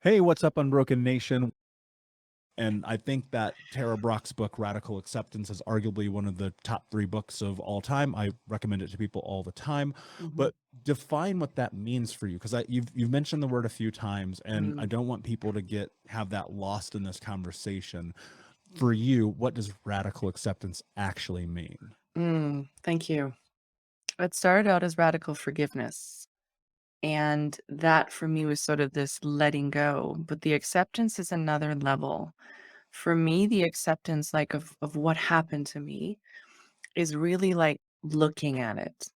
Hey, what's up, Unbroken Nation? And I think that Tara Brach's book, Radical Acceptance, is arguably one of the top 3 books of all time. I recommend it to people all the time. Mhm. But define what that means for you, because you've mentioned the word a few times, and I Mm, don't want people to have that lost in this conversation. For mm. you, what does radical acceptance actually mean? Thank you. It started out as radical forgiveness. And that for me was sort of this letting go. But the acceptance is another level. For me, the acceptance like of what happened to me is really like looking at it,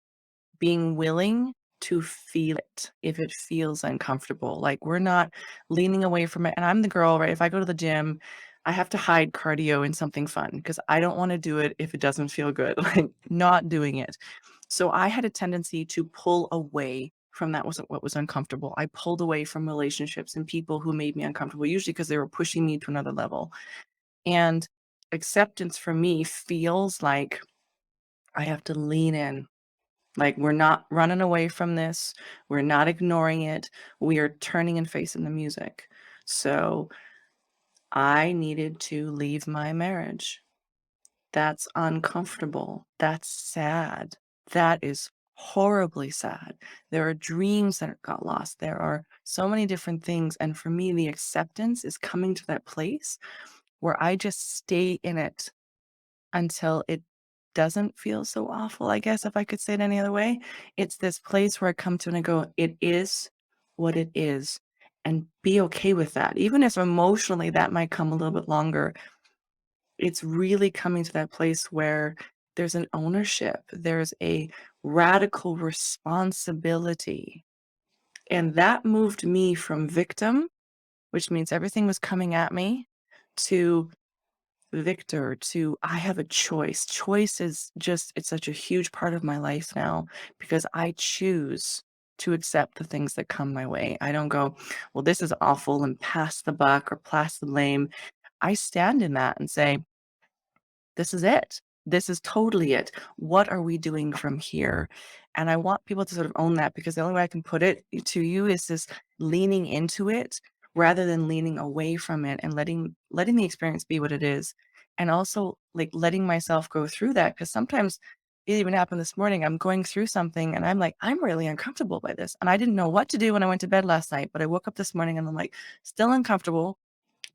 being willing to feel it if it feels uncomfortable. Like we're not leaning away from it. And I'm the girl, right? If I go to the gym, I have to hide cardio in something fun because I don't want to do it if it doesn't feel good, like not doing it. So I had a tendency to pull away from that was what was uncomfortable. I pulled away from relationships and people who made me uncomfortable, usually because they were pushing me to another level. And acceptance for me feels like I have to lean in, like, we're not running away from this. We're not ignoring it. We are turning and facing the music. So I needed to leave my marriage. That's uncomfortable. That's sad. That is horribly sad. There are dreams that got lost. There are so many different things. And for me, the acceptance is coming to that place where I just stay in it until it doesn't feel so awful, I guess, if I could say it any other way. It's this place where I come to and I go, "It is what it is," and be okay with that. Even if emotionally that might come a little bit longer, it's really coming to that place where there's an ownership, there's a radical responsibility, and that moved me from victim, which means everything was coming at me, to victor, to I have a choice. Choice is just it's such a huge part of my life now because I choose to accept the things that come my way. I don't go, "Well, this is awful," and pass the buck or pass the blame. I stand in that and say, "This is it. This is totally it. What are we doing from here?" And I want people to sort of own that because the only way I can put it to you is this leaning into it rather than leaning away from it and letting the experience be what it is. And also like letting myself go through that because sometimes it even happened this morning. I'm going through something and I'm like, I'm really uncomfortable by this. And I didn't know what to do when I went to bed last night, but I woke up this morning and I'm like, still uncomfortable,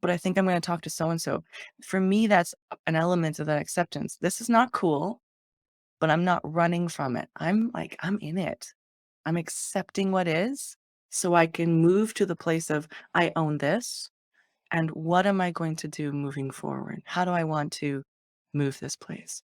but I think I'm gonna talk to so and so. For me, that's an element of that acceptance. This is not cool, but I'm not running from it. I'm like, I'm in it. I'm accepting what is so I can move to the place of I own this. And what am I going to do moving forward? How do I want to move this place?